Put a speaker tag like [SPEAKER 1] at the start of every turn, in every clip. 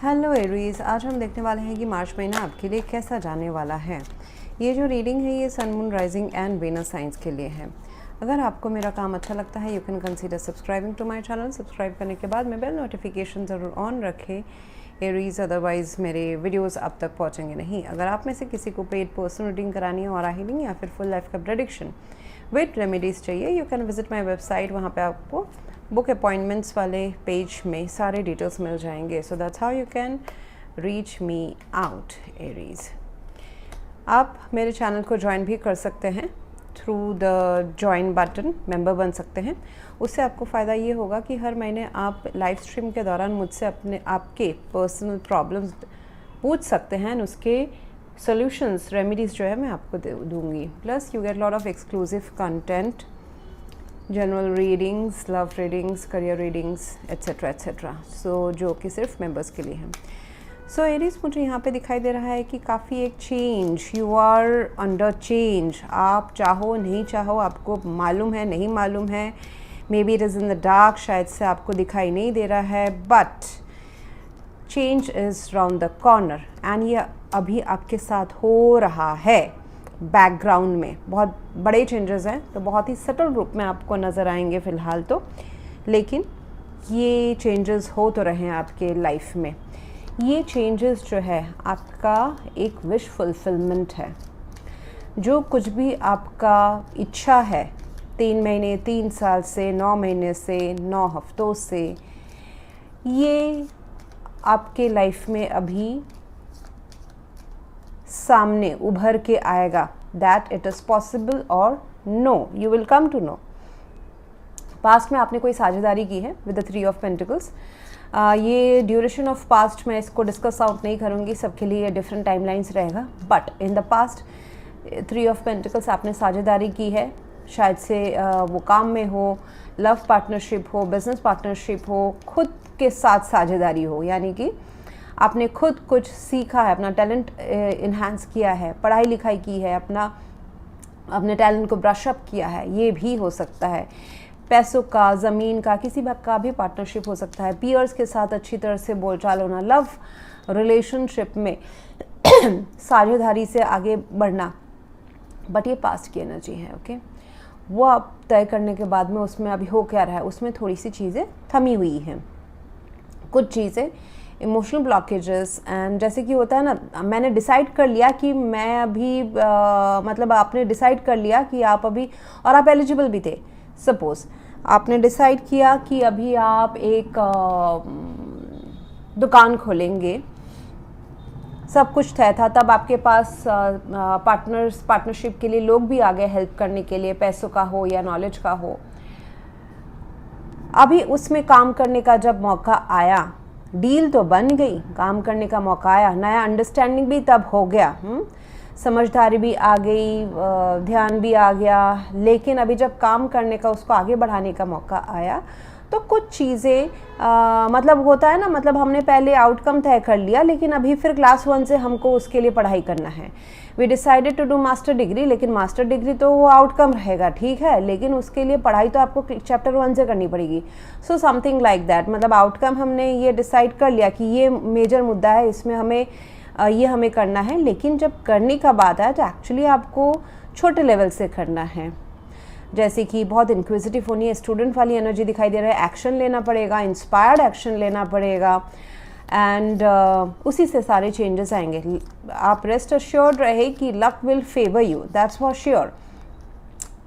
[SPEAKER 1] Hello Aries, आज हम देखने वाले हैं कि मार्च महीना आपके लिए कैसा जाने वाला है। ये जो रीडिंग है ये sun moon rising and Venus signs के लिए है। अगर आपको मेरा काम अच्छा लगता है you can consider subscribing to my channel. Subscribe करने के बाद में बेल नोटिफिकेशन ज़रूर ऑन रखें एरीज, अदरवाइज़ मेरे वीडियोस आप तक पहुंचेंगे नहीं। अगर आप में से किसी को पेड पर्सनल रीडिंग करानी है और हीलिंग या फिर फुल लाइफ का प्रेडिक्शन विद रेमेडीज़ चाहिए, you can visit my website. वहाँ पे आपको बुक अपॉइंटमेंट्स वाले पेज में सारे डिटेल्स मिल जाएंगे। So that's how you can reach me out Aries. आप मेरे चैनल को ज्वाइन भी कर सकते हैं through the join button, member बन सकते हैं। उससे आपको फ़ायदा ये होगा कि हर महीने आप लाइव स्ट्रीम के दौरान मुझसे अपने आपके पर्सनल प्रॉब्लम्स पूछ सकते हैं, उसके सॉल्यूशंस रेमेडीज़ जो है मैं आपको दूंगी। Plus you get lot of exclusive content, general readings, love readings, career readings etcetera etcetera, so जो कि सिर्फ मेंबर्स के लिए हैं। सो एरीज, मुझे यहाँ पे दिखाई दे रहा है कि काफ़ी एक change, you are under change. आप चाहो नहीं चाहो, आपको मालूम है नहीं मालूम है, may be it is in the dark, शायद से आपको दिखाई नहीं दे रहा है, but change is round the corner and ये अभी आपके साथ हो रहा है। बैकग्राउंड में बहुत बड़े चेंजेस हैं, तो बहुत ही सटल रूप में आपको नज़र आएंगे फ़िलहाल तो, लेकिन ये चेंजेस हो तो रहे हैं आपके लाइफ में। ये चेंजेस जो है आपका एक विश फुलफिलमेंट है। जो कुछ भी आपका इच्छा है 3 महीने 3 साल से, 9 महीने से, 9 हफ्तों से, ये आपके लाइफ में अभी सामने उभर के आएगा। दैट इट इज़ पॉसिबल और no, you will come to know. Past में आपने कोई साझेदारी की है विद द 3 ऑफ पेंटिकल्स। ये ड्यूरेशन ऑफ पास्ट मैं इसको डिस्कस आउट नहीं करूँगी, सबके लिए डिफरेंट टाइमलाइंस रहेगा, but in the past 3 of pentacles आपने साझेदारी की है। शायद से वो काम में हो, लव पार्टनरशिप हो, बिजनेस पार्टनरशिप हो, खुद के साथ साझेदारी हो, यानी कि आपने खुद कुछ सीखा है, अपना टैलेंट इन्हांस किया है, पढ़ाई लिखाई की है, अपने टैलेंट को ब्रश अप किया है, ये भी हो सकता है। पैसों का, ज़मीन का, किसी का भी पार्टनरशिप हो सकता है। पीयर्स के साथ अच्छी तरह से बोलचाल होना, लव रिलेशनशिप में साझेदारी से आगे बढ़ना, बट ये पास्ट की एनर्जी है। ओके, वो आप तय करने के बाद में उसमें अभी हो क्या रहा है, उसमें थोड़ी सी चीज़ें थमी हुई हैं, कुछ चीज़ें इमोशनल ब्लॉकेजेस। एंड जैसे कि होता है ना, मैंने डिसाइड कर लिया कि मैं अभी मतलब आपने डिसाइड कर लिया कि आप अभी, और आप एलिजिबल भी थे, सपोज़ आपने डिसाइड किया कि अभी आप एक दुकान खोलेंगे, सब कुछ तय था, तब आपके पास पार्टनरशिप के लिए लोग भी आ गए हेल्प करने के लिए, पैसों का हो या नॉलेज का हो। अभी उसमें काम करने का जब मौका आया, डील तो बन गई, काम करने का मौका आया, नया अंडरस्टैंडिंग भी तब हो गया, समझदारी भी आ गई, ध्यान भी आ गया, लेकिन अभी जब काम करने का, उसको आगे बढ़ाने का मौका आया, तो कुछ चीज़ें मतलब होता है ना, मतलब हमने पहले आउटकम तय कर लिया, लेकिन अभी फिर क्लास 1 से हमको उसके लिए पढ़ाई करना है। We decided to do master degree, लेकिन मास्टर डिग्री तो वो आउटकम रहेगा, ठीक है, लेकिन उसके लिए पढ़ाई तो आपको चैप्टर 1 से करनी पड़ेगी। सो समथिंग लाइक दैट, मतलब आउटकम हमने ये डिसाइड कर लिया कि ये मेजर मुद्दा है, इसमें हमें ये हमें करना है, लेकिन जब करने का बात आया तो एक्चुअली आपको छोटे लेवल से करना है। जैसे कि बहुत इंक्विजिटिव होनी है, स्टूडेंट वाली एनर्जी दिखाई दे रहा है, एक्शन लेना पड़ेगा, इंस्पायर्ड एक्शन लेना पड़ेगा, एंड उसी से सारे चेंजेस आएंगे। आप रेस्ट अश्योर्ड रहे कि luck will favour you, that's for sure.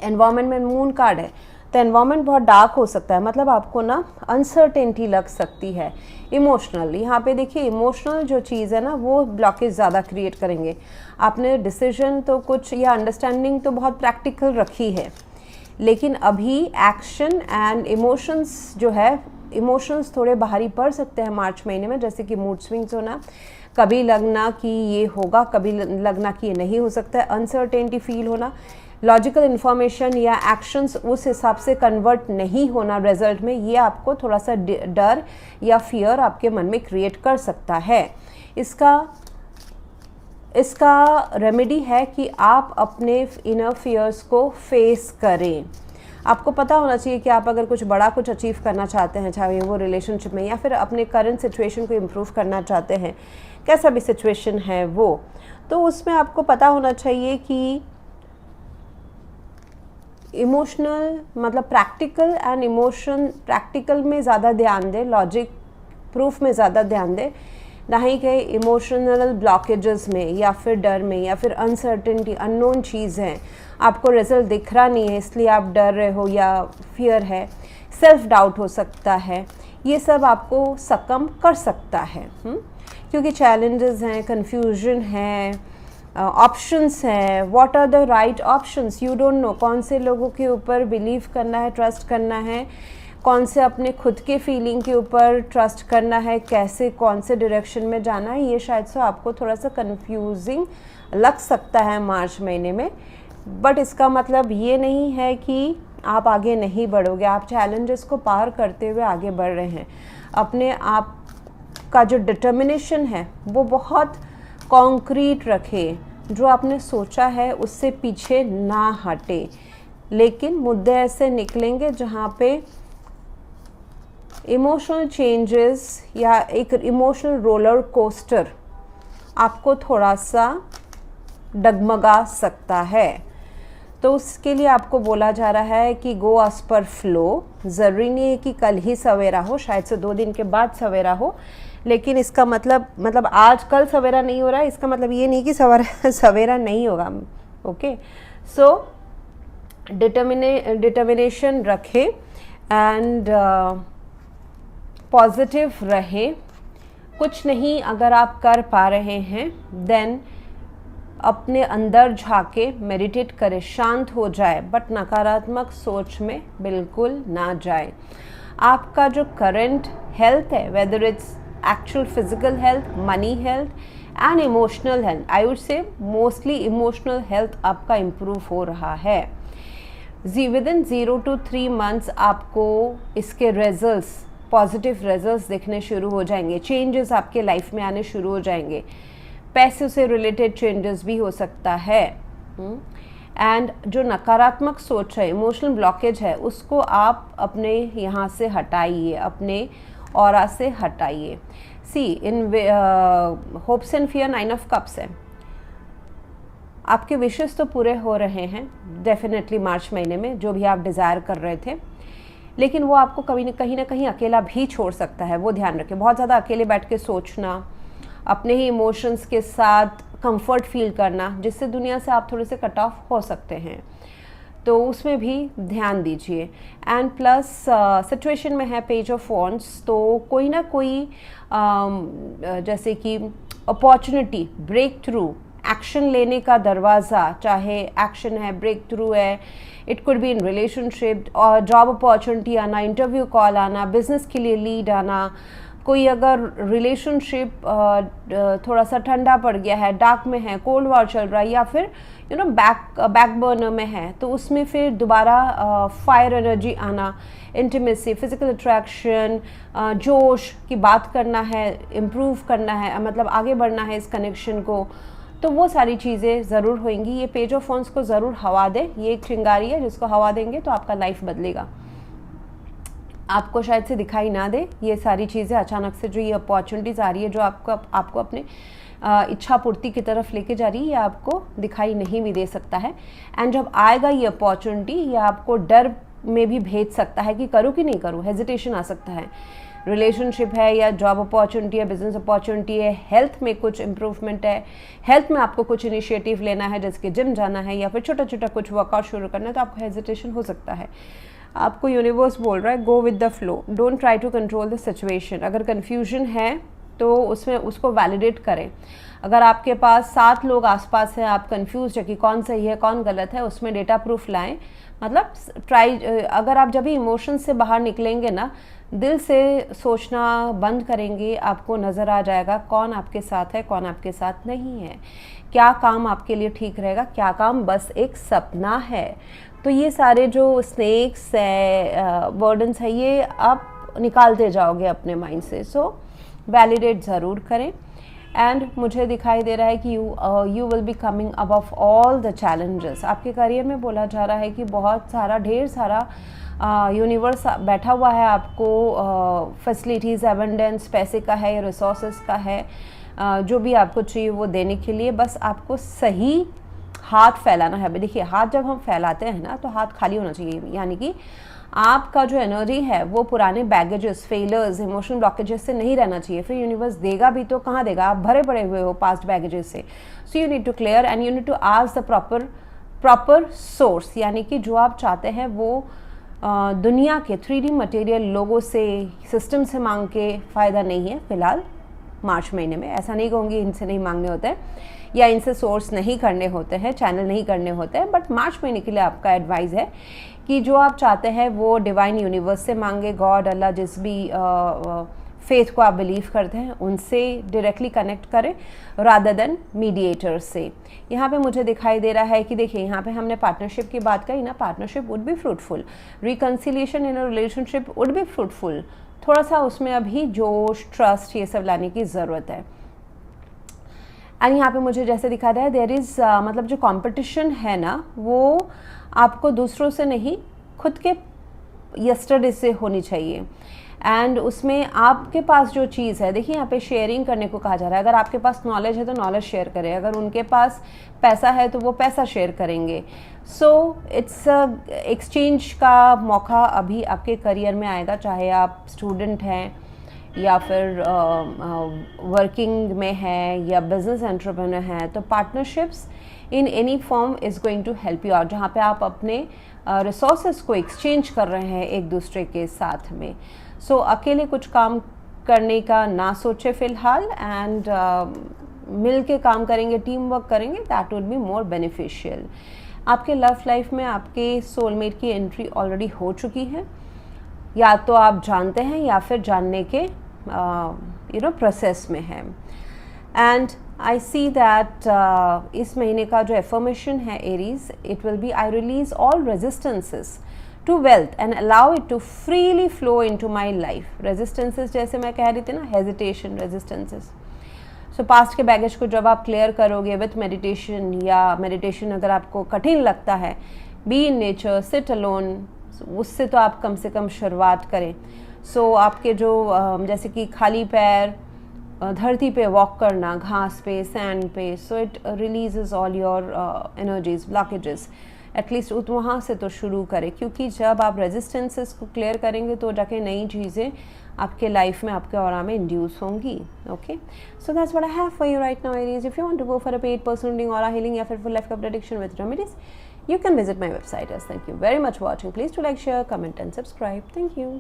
[SPEAKER 1] Environment में मून कार्ड है, तो एनवायरमेंट बहुत डार्क हो सकता है, मतलब आपको ना अनसर्टेनिटी लग सकती है। इमोशनल, यहाँ पे देखिए इमोशनल जो चीज़ है ना, वो ब्लॉकेज ज़्यादा क्रिएट करेंगे। आपने डिसीजन तो कुछ या अंडरस्टैंडिंग तो बहुत प्रैक्टिकल रखी है, लेकिन अभी एक्शन एंड इमोशंस जो है, इमोशंस थोड़े भारी पड़ सकते हैं मार्च महीने में, जैसे कि मूड स्विंग्स होना, कभी लगना कि ये होगा, कभी लगना कि ये नहीं हो सकता है, अनसर्टेनिटी फील होना, लॉजिकल इन्फॉर्मेशन या एक्शंस उस हिसाब से कन्वर्ट नहीं होना रिजल्ट में, ये आपको थोड़ा सा डर या फियर आपके मन में क्रिएट कर सकता है। इसका रेमेडी है कि आप अपने इनर फियर्स को फेस करें। आपको पता होना चाहिए कि आप अगर कुछ बड़ा कुछ अचीव करना चाहते हैं, चाहे वो रिलेशनशिप में या फिर अपने करंट सिचुएशन को इम्प्रूव करना चाहते हैं, कैसा भी सिचुएशन है वो, तो उसमें आपको पता होना चाहिए कि इमोशनल मतलब प्रैक्टिकल एंड इमोशन, प्रैक्टिकल में ज़्यादा ध्यान दें, लॉजिक प्रूफ में ज़्यादा ध्यान दें, ना ही कहीं इमोशनल ब्लॉकेजेस में या फिर डर में या फिर अनसर्टेनिटी, अननोन चीज़ है, आपको रिजल्ट दिख रहा नहीं है इसलिए आप डर रहे हो या फियर है, सेल्फ डाउट हो सकता है, ये सब आपको सकम कर सकता है। क्योंकि चैलेंजेस हैं, कन्फ्यूजन है, ऑप्शंस हैं, what are the right options, you don't know कौन से लोगों के ऊपर बिलीव करना है, ट्रस्ट करना है, कौन से अपने खुद के फीलिंग के ऊपर ट्रस्ट करना है, कैसे कौन से डायरेक्शन में जाना है, ये शायद से आपको थोड़ा सा कंफ्यूजिंग लग सकता है मार्च महीने में। बट इसका मतलब ये नहीं है कि आप आगे नहीं बढ़ोगे, आप चैलेंजेस को पार करते हुए आगे बढ़ रहे हैं। अपने आप का जो डिटर्मिनेशन है वो बहुत कॉन्क्रीट रखे, जो आपने सोचा है उससे पीछे ना हटे, लेकिन मुद्दे ऐसे निकलेंगे जहाँ पे इमोशनल चेंजेस या एक इमोशनल रोलर कोस्टर आपको थोड़ा सा डगमगा सकता है। तो उसके लिए आपको बोला जा रहा है कि गो एज पर फ्लो। ज़रूरी नहीं है कि कल ही सवेरा हो, शायद से 2 दिन के बाद सवेरा हो, लेकिन इसका मतलब आज कल सवेरा नहीं हो रहा है, इसका मतलब ये नहीं कि सवेरा नहीं होगा। ओके, सो डिटर्मिनेशन रखें एंड पॉजिटिव रहें। कुछ नहीं अगर आप कर पा रहे हैं देन अपने अंदर झाके मेडिटेट करें, शांत हो जाए, बट नकारात्मक सोच में बिल्कुल ना जाए। आपका जो करंट हेल्थ है, whether its actual physical health, money health and emotional health, I would say mostly emotional health आपका इम्प्रूव हो रहा है। विदिन 0 to 3 months आपको इसके रिजल्ट्स, पॉजिटिव रिजल्ट्स दिखने शुरू हो जाएंगे, चेंजेस आपके लाइफ में आने शुरू हो जाएंगे। पैसे से रिलेटेड चेंजेस भी हो सकता है। एंड जो नकारात्मक सोच है, इमोशनल ब्लॉकेज है, उसको आप अपने यहाँ से हटाइए, अपने ऑरा से हटाइए। See in hopes and fear 9 of Cups है। आपके विशेस तो पूरे हो रहे हैं डेफिनेटली मार्च महीने में, जो भी आप डिज़ायर कर रहे थे, लेकिन वो आपको कहीं ना कहीं अकेला भी छोड़ सकता है, वो ध्यान रखें। बहुत ज़्यादा अकेले बैठ के सोचना, अपने ही इमोशंस के साथ कंफर्ट फील करना, जिससे दुनिया से आप थोड़े से कट ऑफ हो सकते हैं, तो उसमें भी ध्यान दीजिए। एंड प्लस सिचुएशन में है पेज ऑफ वॉन्ड्स, तो कोई ना कोई जैसे कि अपॉर्चुनिटी, ब्रेक थ्रू, एक्शन लेने का दरवाज़ा, चाहे एक्शन है, ब्रेक थ्रू है, it could be in relationship और जॉब अपॉर्चुनिटी आना, इंटरव्यू कॉल आना, बिजनेस के लिए लीड आना, कोई अगर रिलेशनशिप थोड़ा सा ठंडा पड़ गया है, डार्क में है, कोल्ड वॉर चल रहा है, या फिर बैक बर्नर में है, तो उसमें फिर दोबारा फायर एनर्जी आना, इंटीमेसी, फिजिकल अट्रैक्शन, जोश की बात करना है, इम्प्रूव करना है, मतलब आगे बढ़ना है इस कनेक्शन को, तो वो सारी चीज़ें ज़रूर होंगी। ये पेज ऑफ वॉन्ड्स को ज़रूर हवा दें, ये एक चिंगारी है जिसको हवा देंगे तो आपका लाइफ बदलेगा। आपको शायद से दिखाई ना दे ये सारी चीज़ें, अचानक से जो ये अपॉर्चुनिटीज़ आ रही है, जो आपको अपने इच्छा पूर्ति की तरफ लेके जा रही है, ये आपको दिखाई नहीं भी दे सकता है। एंड जब आएगा ये अपॉर्चुनिटी, ये आपको डर में भी भेज सकता है कि करूँ कि नहीं करूँ, हेजिटेशन आ सकता है। रिलेशनशिप है या जॉब अपॉर्चुनिटी है, बिजनेस अपॉर्चुनिटी है, हेल्थ में कुछ इम्प्रूवमेंट है, हेल्थ में आपको कुछ इनिशिएटिव लेना है, जैसे कि जिम जाना है या फिर छोटा छोटा कुछ वर्कआउट शुरू करना है, तो आपको हेजिटेशन हो सकता है। आपको यूनिवर्स बोल रहा है go with the flow, don't try to control the situation. अगर कन्फ्यूजन है तो उसमें उसको वैलिडेट करें। अगर आपके पास 7 लोग आसपास हैं, आप कंफ्यूज है कि कौन सही है कौन गलत है, उसमें डेटा प्रूफ लाएं। मतलब अगर आप जब भी इमोशन से बाहर निकलेंगे ना, दिल से सोचना बंद करेंगे, आपको नज़र आ जाएगा कौन आपके साथ है, कौन आपके साथ नहीं है, क्या काम आपके लिए ठीक रहेगा, क्या काम बस एक सपना है। तो ये सारे जो स्नेक्स है, वर्डन्स है, ये आप निकालते जाओगे अपने माइंड से। सो वैलिडेट ज़रूर करें। एंड मुझे दिखाई दे रहा है कि you will be coming above all the challenges. आपके करियर में बोला जा रहा है कि बहुत सारा ढेर सारा यूनिवर्स बैठा हुआ है आपको फैसिलिटीज़ एबंडेंस पैसे का है या रिसोर्सेज का है, जो भी आपको चाहिए वो देने के लिए बस आपको सही हाथ फैलाना है। देखिए हाथ जब हम फैलाते हैं ना तो हाथ खाली होना चाहिए, यानी कि आपका जो एनर्जी है वो पुराने बैगेजेस, फेलर्स, इमोशनल ब्लॉकेजेस से नहीं रहना चाहिए। फिर यूनिवर्स देगा भी तो कहाँ देगा, आप भरे पड़े हुए हो पास्ट बैगेजेस से। So you need to clear and you need to ask the proper source, यानी कि जो आप चाहते हैं वो दुनिया के 3D मटेरियल लोगों से, सिस्टम से मांग के फ़ायदा नहीं है फिलहाल मार्च महीने में। ऐसा नहीं कहूँगी इनसे नहीं मांगने होते हैं या इनसे सोर्स नहीं करने होते हैं, चैनल नहीं करने होते हैं, बट मार्च महीने के लिए आपका एडवाइस है कि जो आप चाहते हैं वो डिवाइन यूनिवर्स से मांगे। गॉड, अल्लाह, जिस भी फेथ को आप बिलीव करते हैं उनसे डायरेक्टली कनेक्ट करें रादर देन मीडिएटर से। यहाँ पे मुझे दिखाई दे रहा है कि देखिए यहाँ पे हमने पार्टनरशिप की बात कही ना, partnership would be fruitful, reconciliation in a relationship would be fruitful. थोड़ा सा उसमें अभी जोश, ट्रस्ट, ये सब लाने की ज़रूरत है। एंड यहाँ पे मुझे जैसे दिखा रहा है देयर इज़ मतलब जो कंपटीशन है ना वो आपको दूसरों से नहीं, खुद के यस्टरडे से होनी चाहिए। एंड उसमें आपके पास जो चीज़ है, देखिए यहाँ पे शेयरिंग करने को कहा जा रहा है। अगर आपके पास नॉलेज है तो नॉलेज शेयर करें, अगर उनके पास पैसा है तो वो पैसा शेयर करेंगे। सो इट्स एक्सचेंज का मौका अभी आपके करियर में आएगा, चाहे आप स्टूडेंट हैं या फिर वर्किंग में है या बिजनेस एंटरप्रेन्योर हैं। तो partnerships in any form is going to help you out, जहाँ पे आप अपने रिसोर्सेज को एक्सचेंज कर रहे हैं एक दूसरे के साथ में। सो अकेले कुछ काम करने का ना सोचे फ़िलहाल, एंड मिल के काम करेंगे, टीम वर्क करेंगे, that would be more beneficial. आपके लव लाइफ में आपके सोलमेट की एंट्री ऑलरेडी हो चुकी है, या तो आप जानते हैं या फिर जानने के प्रोसेस में है। एंड आई सी दैट इस महीने का जो एफर्मेशन है Aries, it will be I release all resistances to wealth and allow it to freely flow in to my life. Resistances जैसे मैं कह रही थी ना, हेजिटेशन, रेजिस्टेंसेस। सो पास्ट के बैगेज को जब आप क्लियर करोगे विथ मेडिटेशन, या मेडिटेशन अगर आपको कठिन लगता है, be in nature, sit alone, उससे तो आप कम से कम शुरुआत करें। सो आपके जो जैसे कि खाली पैर धरती पे वॉक करना, घास पे, सैंड पे, so it releases all your energies, blockages. At least वहाँ से तो शुरू करें, क्योंकि जब आप रेजिस्टेंसेस को क्लियर करेंगे तो जाके नई चीज़ें आपके लाइफ में, आपके ऑरा में इंड्यूस होंगी। Okay, so that's what I have for you right now Aries. If you want to go for a paid personal reading, aura healing या फिर फुल लाइफ का prediction with remedies, you can visit my website. Thank you very much for watching. Please do like, share, comment and subscribe. Thank you.